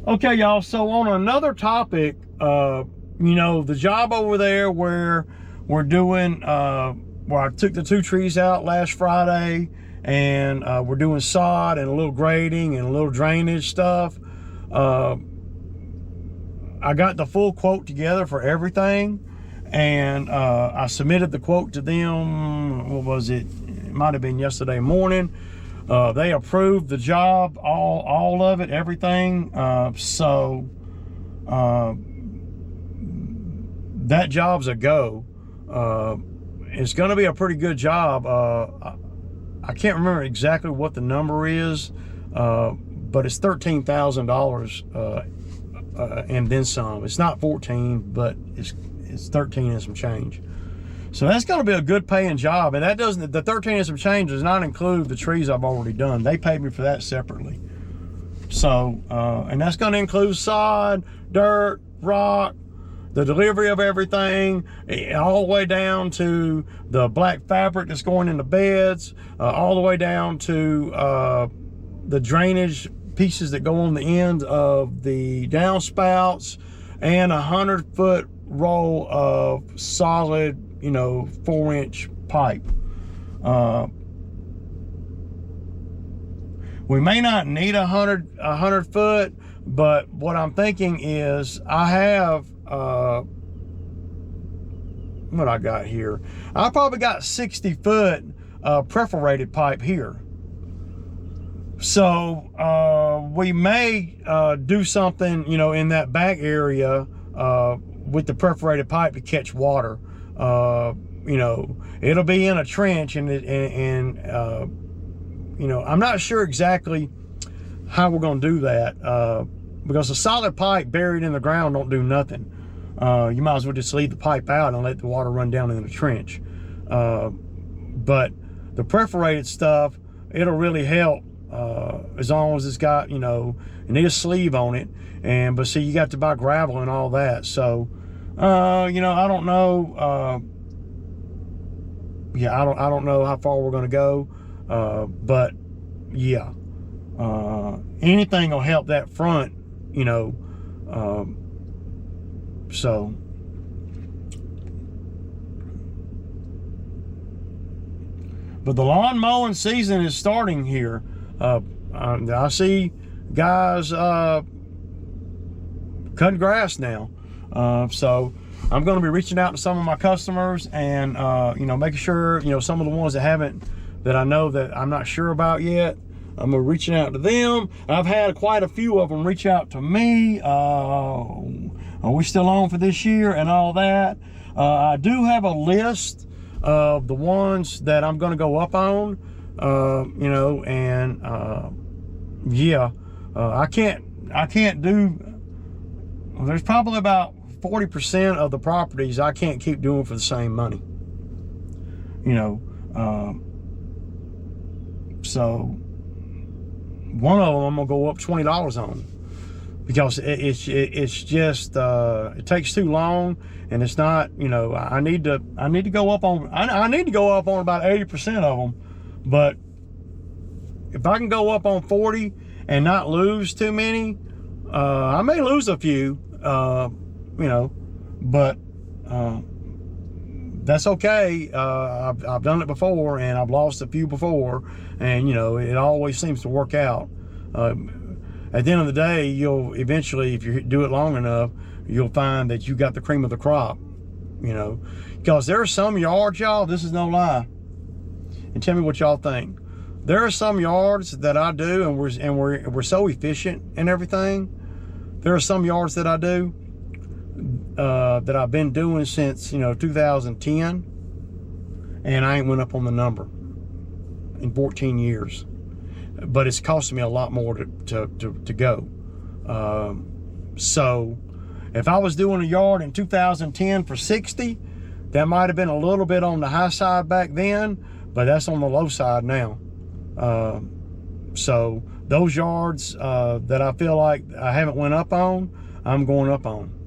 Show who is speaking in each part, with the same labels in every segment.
Speaker 1: Okay, y'all, so on another topic, the job over there where we're doing, where I took the 2 trees out last Friday, and we're doing sod and a little grading and a little drainage stuff. I got the full quote together for everything, and I submitted the quote to them. What was it? It might have been yesterday morning. They approved the job, all of it, everything. So that job's a go. It's going to be a pretty good job. I can't remember exactly what the number is, but it's $13,000 and then some. It's not 14, but it's 13 and some change. So that's going to be a good paying job, and the 13 and some change does not include the trees I've already done. They paid me for that separately. So, and that's going to include sod, dirt, rock, the delivery of everything, all the way down to the black fabric that's going in the beds, all the way down to the drainage pieces that go on the end of the downspouts, and 100-foot roll of solid, 4-inch pipe. We may not need 100 foot, but what I'm thinking is I have what I got here. I probably got 60 foot perforated pipe here. So we may do something, in that back area with the perforated pipe to catch water. It'll be in a trench, and I'm not sure exactly how we're going to do that, because a solid pipe buried in the ground don't do nothing. You might as well just leave the pipe out and let the water run down in the trench. But the perforated stuff, it'll really help, as long as it's got, it need a sleeve on it. But see, you got to buy gravel and all that. So, I don't know. I don't know how far we're going to go. But yeah, anything will help that front, so. But the lawn mowing season is starting here. I see guys cutting grass now. So I'm going to be reaching out to some of my customers and, making sure, some of the ones that I know that I'm not sure about yet, I'm going to reach out to them. I've had quite a few of them reach out to me. Are we still on for this year and all that? I do have a list of the ones that I'm going to go up on, I can't do, there's probably about 40% of the properties I can't keep doing for the same money, so one of them I'm gonna go up $20 on, because it's just it takes too long, and it's not, I need to go up on about 80% of them. But if I can go up on 40 and not lose too many, I may lose a few, but that's okay. I've done it before, and I've lost a few before, and it always seems to work out. At the end of the day, you'll eventually, if you do it long enough, you'll find that you got the cream of the crop, because there are some yards, y'all, this is no lie, and tell me what y'all think. There are some yards that I do, and we're so efficient and everything. There are some yards that I do that I've been doing since 2010, and I ain't went up on the number in 14 years. But it's costing me a lot more to go. So if I was doing a yard in 2010 for 60, that might have been a little bit on the high side back then, but that's on the low side now. So those yards that I feel like I haven't went up on, I'm going up on.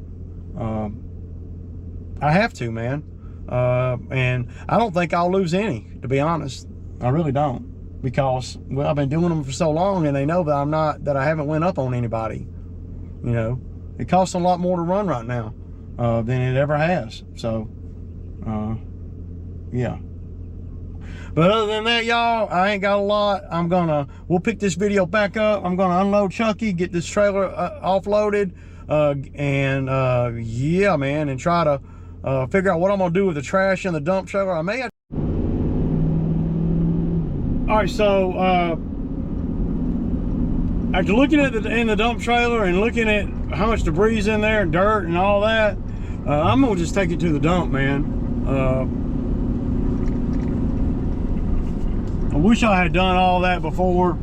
Speaker 1: I have to, man. And I don't think I'll lose any, to be honest. I really don't. Because, well, I've been doing them for so long, and they know that I haven't went up on anybody. You know, it costs a lot more to run right now than it ever has. So, yeah. But other than that, y'all, I ain't got a lot. We'll pick this video back up. I'm gonna unload Chucky, get this trailer offloaded, yeah, man, and try to figure out what I'm gonna do with the trash in the dump trailer. I may have... All right, so after looking at in the dump trailer and looking at how much debris is in there and dirt and all that, I'm gonna just take it to the dump, man. I wish I had done all that before,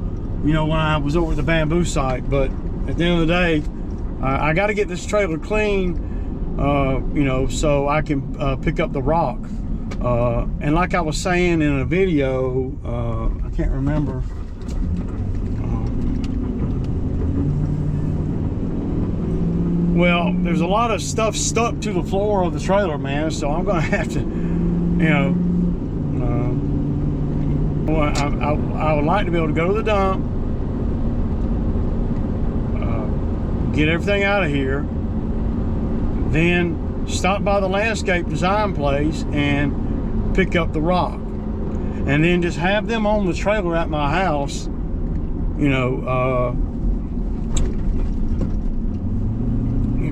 Speaker 1: you know, when I was over at the bamboo site, but at the end of the day, I got to get this trailer clean, you know, so I can pick up the rock. And like I was saying in a video, I can't remember. Well, there's a lot of stuff stuck to the floor of the trailer, man, so I'm going to have to, you know, I would like to be able to go to the dump, get everything out of here, then stop by the landscape design place and pick up the rock, and then just have them on the trailer at my house, you know,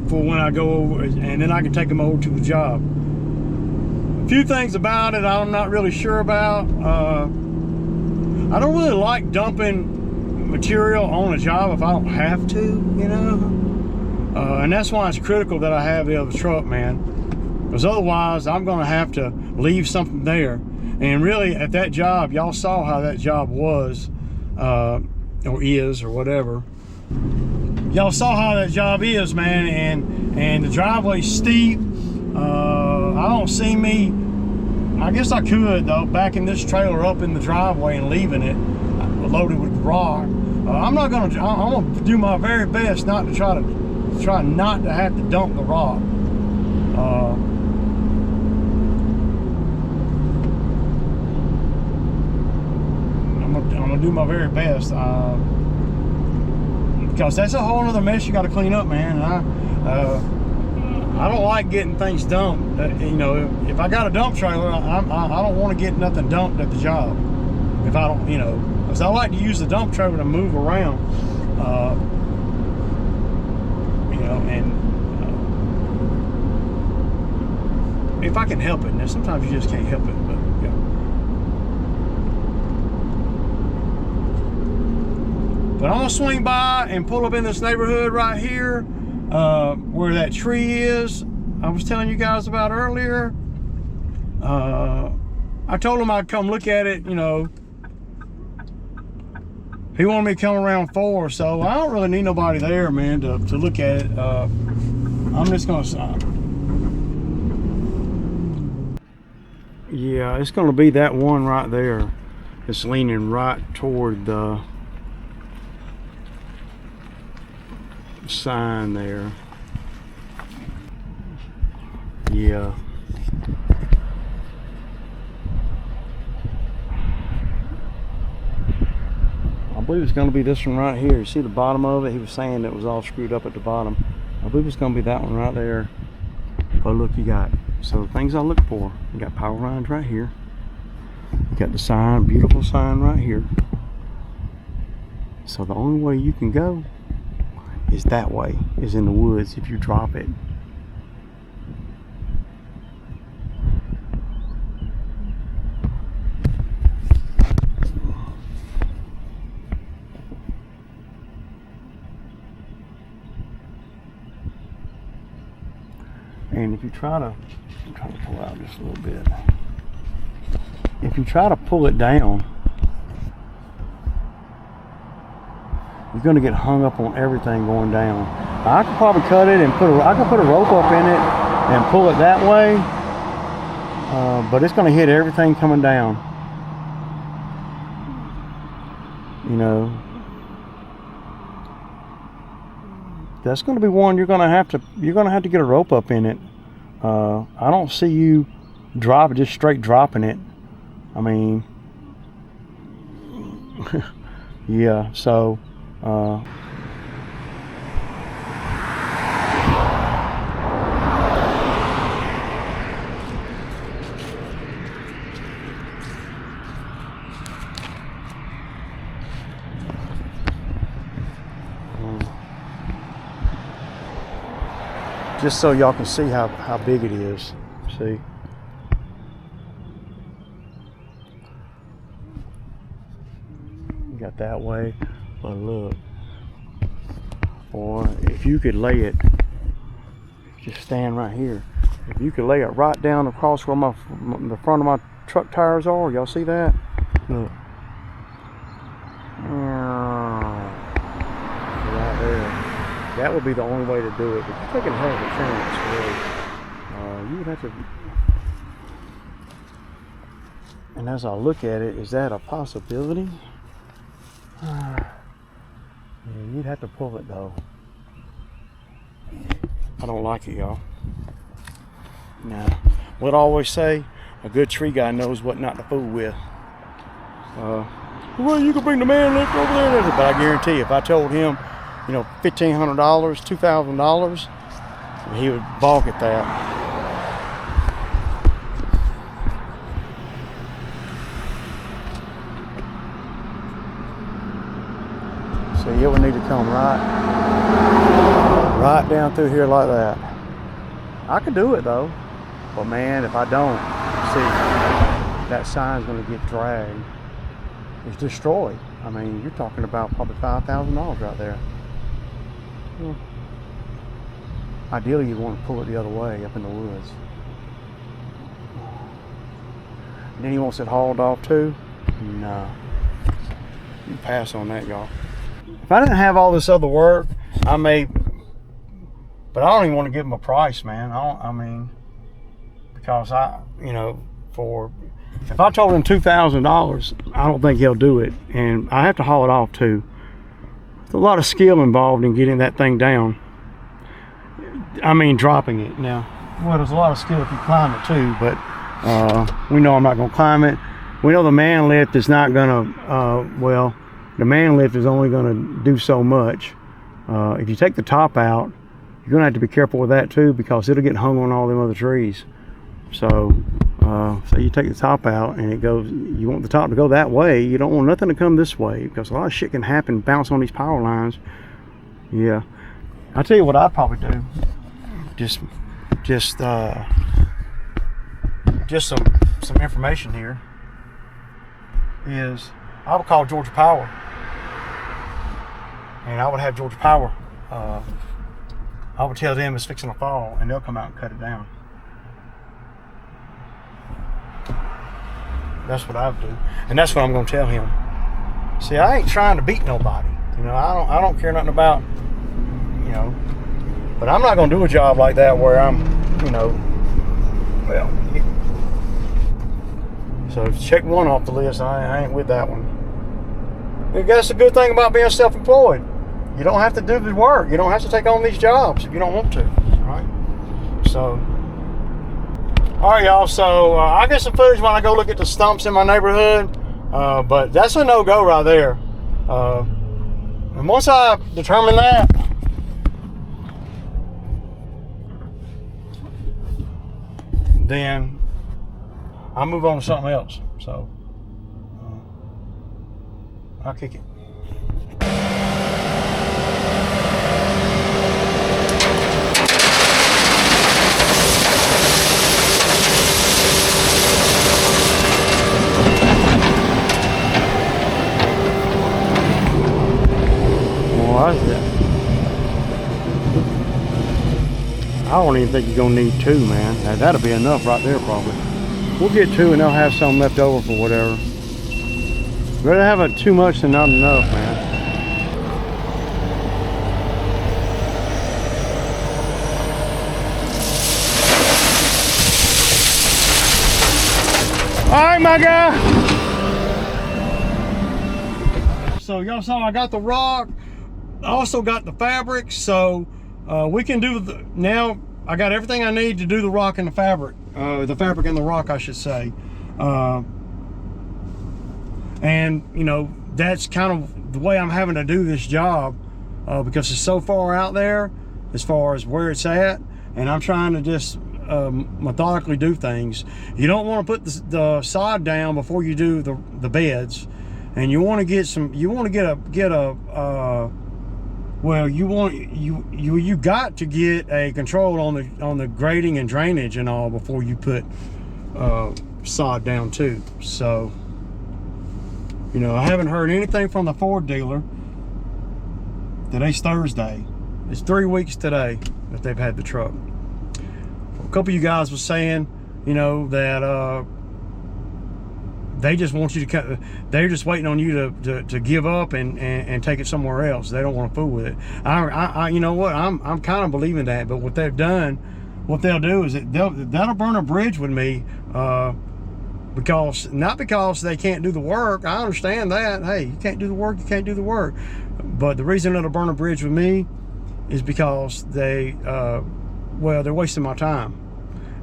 Speaker 1: for when I go over, and then I can take them over to the job. A few things about it I'm not really sure about. I don't really like dumping material on a job if I don't have to, you know. And that's why it's critical that I have the other truck, man. Because otherwise, I'm going to have to leave something there. And really, at that job, y'all saw how that job was, or is, or whatever. Y'all saw how that job is, man. And the driveway's steep. I don't see me... I guess I could, though, backing this trailer up in the driveway and leaving it loaded with rock. I'm gonna do my very best not to try not to have to dump the rock. I'm gonna do my very best, because that's a whole other mess you got to clean up, man. And I don't like getting things dumped. You know, if I got a dump trailer, I don't want to get nothing dumped at the job. If I don't, you know, because I like to use the dump trailer to move around. You know, and if I can help it. And sometimes you just can't help it, but yeah. But I'm gonna swing by and pull up in this neighborhood right here. Where that tree is I was telling you guys about earlier. I told him I'd come look at it, you know. He wanted me to come around 4, so I don't really need nobody there, man, to look at it. I'm just gonna yeah, it's gonna be that one right there. It's leaning right toward the sign there. Yeah. I believe it's going to be this one right here. You see the bottom of it? He was saying it was all screwed up at the bottom. I believe it's going to be that one right there. But look, you got so the things I look for. You got power lines right here. You got the sign, beautiful sign right here. So the only way you can go is that way, is in the woods if you drop it. And if you try to, I'm trying to pull out just a little bit. If you try to pull it down, you're going to get hung up on everything going down. I could probably cut it and I could put a rope up in it and pull it that way, but it's going to hit everything coming down. You know, that's going to be one you're going to have to get a rope up in it. I don't see you just straight dropping it. I mean, yeah, so just so y'all can see how big it is. See? You got that way, but look. Or if you could lay it, just stand right here. If you could lay it right down across where the front of my truck tires are, y'all see that? Look. Right there. That would be the only way to do it. But you're taking a hell of a chance, really. You would have to. And as I look at it, is that a possibility? Yeah, you'd have to pull it though. I don't like it, y'all. Nah. What I always say, a good tree guy knows what not to fool with. Well, you can bring the man lift over there, but I guarantee you, if I told him, you know, $1,500, $2,000, he would balk at that. So it would need to come right down through here like that. I could do it though, but man, if I don't, see, that sign's gonna get dragged. It's destroyed. I mean, you're talking about probably $5,000 right there. Well, ideally, you want to pull it the other way up in the woods. And then he wants it hauled off too? No. You pass on that, y'all. If I didn't have all this other work, I may, but I don't even want to give him a price, man. I mean, because you know, if I told him $2,000, I don't think he'll do it. And I have to haul it off too. There's a lot of skill involved in getting that thing down. I mean, dropping it. Now, well, there's a lot of skill if you climb it too, but we know I'm not gonna climb it. We know the man lift is not gonna, well, the man lift is only gonna do so much. If you take the top out, you're gonna have to be careful with that too, because it'll get hung on all them other trees. So you take the top out and it goes, you want the top to go that way, you don't want nothing to come this way, because a lot of shit can happen, bounce on these power lines. Yeah, I'll tell you what I'd probably do. Just some information here is I would call Georgia Power, and I would have Georgia Power, I would tell them it's fixing to fall, and they'll come out and cut it down. That's what I would do, and that's what I'm going to tell him. See, I ain't trying to beat nobody. You know, I don't care nothing about, you know, but I'm not going to do a job like that where I'm, you know, well. So check one off the list. I ain't with that one. That's the good thing about being self-employed. You don't have to do the work. You don't have to take on these jobs if you don't want to. All right. So. All right, y'all, so I get some footage when I go look at the stumps in my neighborhood, but that's a no-go right there. And once I determine that, then I'll move on to something else. So I'll kick it. I don't even think you're gonna need two, man. Now, that'll be enough right there, probably. We'll get two, and they'll have some left over for whatever. Rather have it too much than not enough, man. All right, my guy. So y'all saw I got the rock. I also got the fabric, so we can do now I got everything I need to do the rock and the fabric and the rock, I should say. And you know, that's kind of the way I'm having to do this job, because it's so far out there as far as where it's at, and I'm trying to just methodically do things. You don't want to put the sod down before you do the beds, and you want to get some, you want to get a Well, you got to get a control on the grading and drainage and all before you put sod down too. So, you know, I haven't heard anything from the Ford dealer. Today's Thursday. It's 3 weeks today that they've had the truck. A couple of you guys was saying, you know, that they just want you to cut. They're just waiting on you to give up and take it somewhere else. They don't want to fool with it. You know what? I'm kind of believing that. But what they've done, what they'll do is that'll burn a bridge with me. Not because they can't do the work. I understand that. Hey, you can't do the work. You can't do the work. But the reason it'll burn a bridge with me is because they're wasting my time.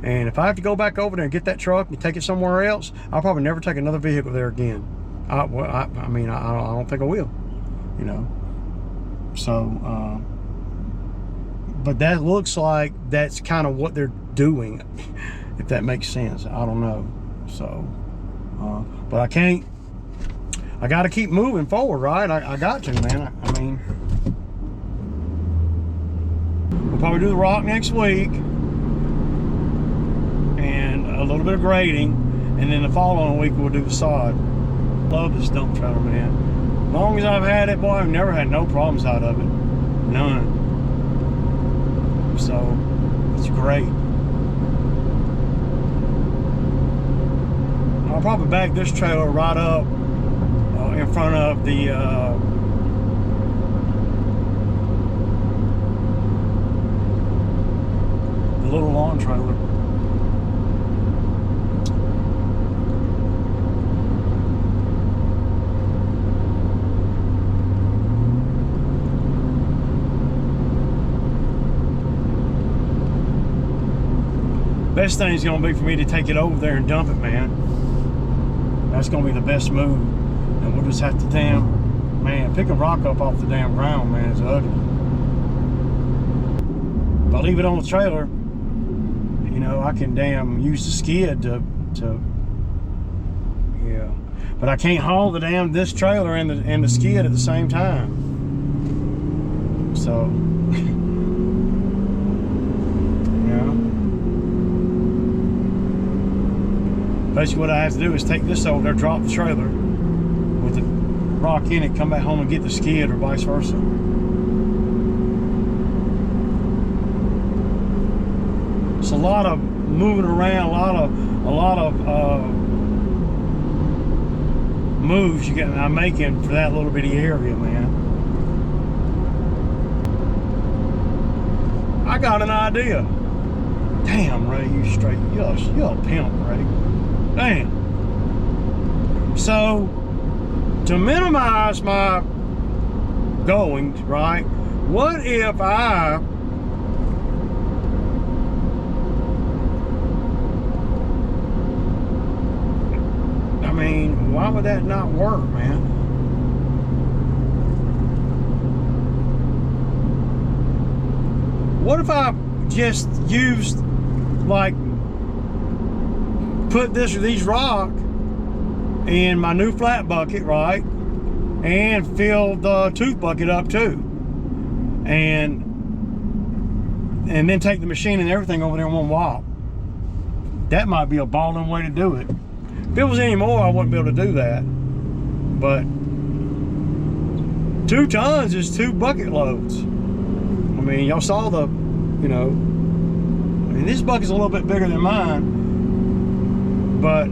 Speaker 1: And if I have to go back over there and get that truck and take it somewhere else, I'll probably never take another vehicle there again. I don't think I will, you know. So, but that looks like that's kind of what they're doing, if that makes sense. I don't know. So, but I got to keep moving forward, right? I got to, man. I mean, we'll probably do the rock next week. And a little bit of grading, and then the following week we'll do the sod. Love this dump trailer, man. As long as I've had it, boy, I've never had no problems out of it. None. So it's great. I'll probably back this trailer right up in front of the little lawn trailer. Best thing is going to be for me to take it over there and dump it, man. That's going to be the best move. And we'll just have to pick a rock up off the damn ground, man. It's ugly. If I leave it on the trailer, you know, I can use the skid to yeah. But I can't haul this trailer and the skid at the same time. So, basically what I have to do is take this over there, drop the trailer with the rock in it, come back home and get the skid, or vice versa. It's a lot of moving around, a lot of moves I'm making for that little bitty area, man. I got an idea. Damn, Ray, you're a pimp, Ray. Damn. So, to minimize my goings, right? What if I mean, why would that not work, man? What if I just used, like, put these rock in my new flat bucket, right? And fill the tooth bucket up too. And then take the machine and everything over there in one walk. That might be a balling way to do it. If it was any more, I wouldn't be able to do that. But 2 tons is 2 bucket loads. I mean, y'all saw the, you know, I mean, this bucket's a little bit bigger than mine. But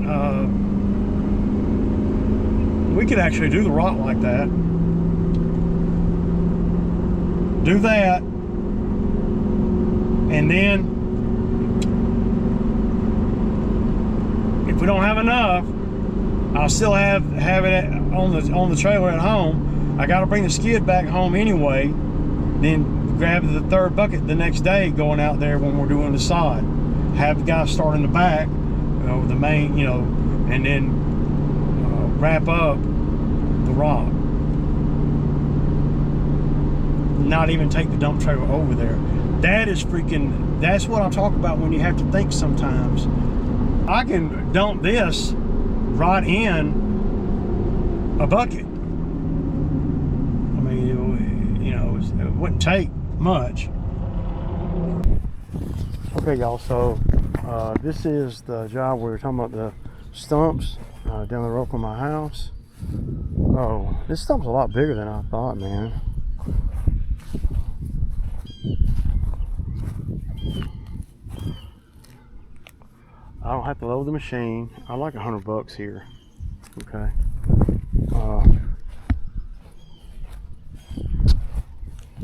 Speaker 1: we could actually do the rock like that. Do that. And then if we don't have enough, I'll still have it on the trailer at home. I got to bring the skid back home anyway. Then grab the 3rd bucket the next day going out there when we're doing the sod. Have the guy start in the back, you know, the main, you know, and then wrap up the rock. Not even take the dump trailer over there. That's what I'm talking about when you have to think sometimes. I can dump this right in a bucket. I mean, you know, wouldn't take much. Okay, y'all, so this is the job we were talking about, the stumps down the road from my house. Oh, this stump's a lot bigger than I thought, man. I don't have to load the machine. I like $100 here. Okay.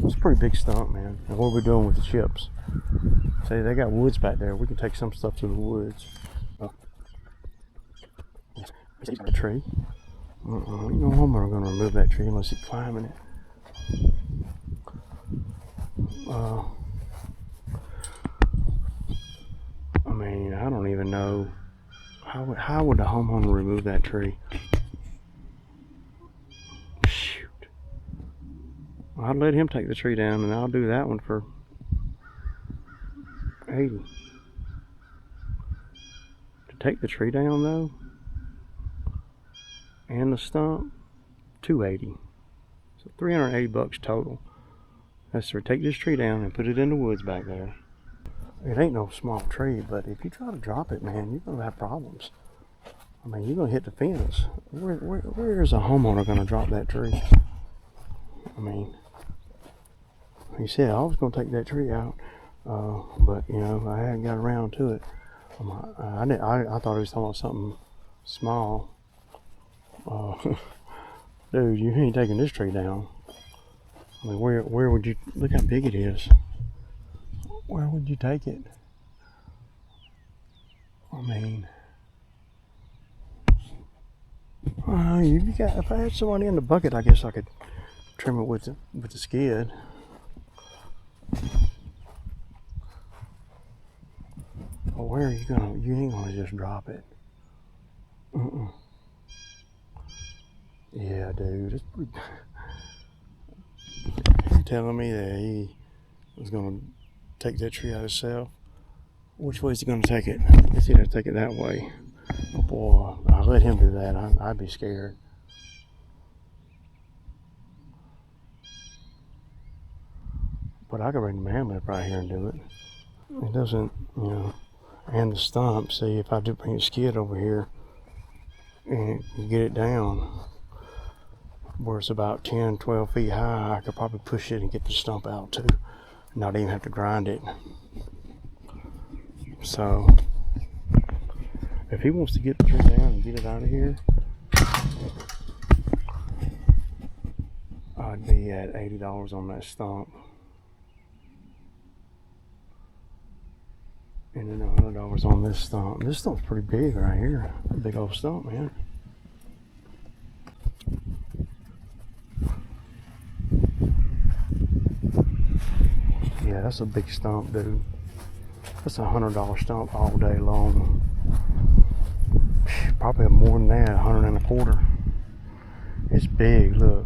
Speaker 1: It's a pretty big stump, man. And what are we doing with the chips? Say they got woods back there. We can take some stuff to the woods. A tree. You know, homeowner going to remove that tree unless he's climbing it. I mean, I don't even know how would the homeowner remove that tree. Shoot. I'd let him take the tree down, and I'll do that one for $80. To take the tree down though, and the stump, $280. So $380 total. That's to take this tree down and put it in the woods back there. It ain't no small tree, but if you try to drop it, man, you're gonna have problems. I mean, you're gonna hit the fence. Where is a homeowner gonna drop that tree? I mean, he said I was gonna take that tree out, but you know, I hadn't got around to it. I thought he was talking about something small. Dude, you ain't taking this tree down. I mean, where would you, look how big it is. Where would you take it? I mean, if I had somebody in the bucket, I guess I could trim it with the skid. But where are you gonna? You ain't gonna just drop it. Yeah, dude. You're telling me that he was gonna take that tree out himself? Which way is he gonna take it? He's gonna take it that way. Oh boy, I'll let him do that. I'd be scared. But I could bring the man lift right here and do it. It doesn't, you know, and the stump. See, if I do bring the skid over here and get it down where it's about 10, 12 feet high, I could probably push it and get the stump out too. Not even have to grind it. So if he wants to get the tree down and get it out of here, I'd be at $80 on that stump, and then $100 on this stump. This stump's pretty big right here. A big old stump, man. Yeah, that's a big stump, dude. That's a $100 stump all day long. Probably more than that, 125. It's big, look.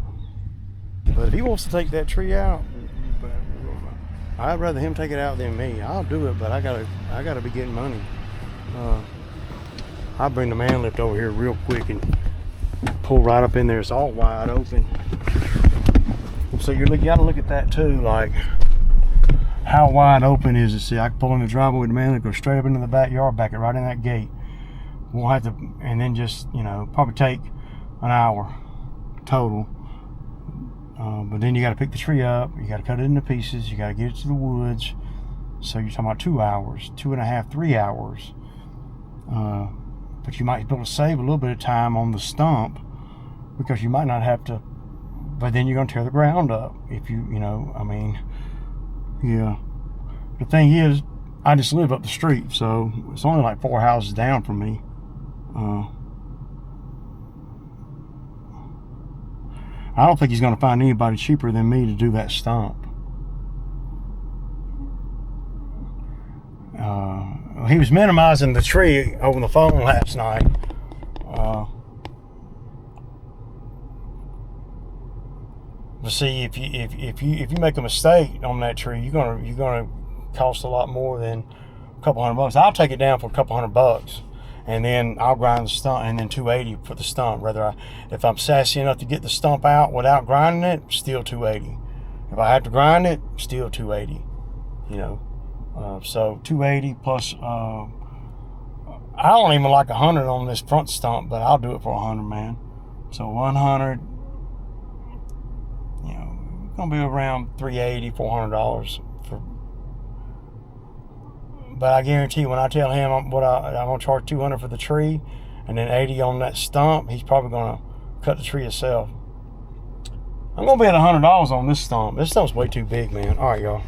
Speaker 1: But if he wants to take that tree out, I'd rather him take it out than me. I'll do it, but I gotta be getting money. I'll bring the man lift over here real quick and pull right up in there. It's all wide open. So you gotta look at that too, like how wide open is it? See, I can pull in the driveway with the man lift, go straight up into the backyard, back it right in that gate. We'll have to, and then just, you know, probably take an hour total. But then you got to pick the tree up, you got to cut it into pieces, you got to get it to the woods. So you're talking about 2 hours, 2.5, 3 hours. But you might be able to save a little bit of time on the stump because you might not have to, but then you're going to tear the ground up if you know, I mean, yeah. The thing is, I just live up the street, so it's only like 4 houses down from me. I don't think he's going to find anybody cheaper than me to do that stump. He was minimizing the tree over the phone last night. But see, if you make a mistake on that tree, you're gonna cost a lot more than a couple $100. I'll take it down for a couple $100. And then I'll grind the stump, and then $280 for the stump. If I'm sassy enough to get the stump out without grinding it, still $280. If I have to grind it, still 280. You know, so 280 plus. I don't even like 100 on this front stump, but I'll do it for 100, man. So 100. You know, it's gonna be around $380, $400 for. But I guarantee when I tell him I'm gonna charge 200 for the tree, and then 80 on that stump, he's probably gonna cut the tree himself. I'm gonna be at $100 on this stump. This stump's way too big, man. All right, y'all.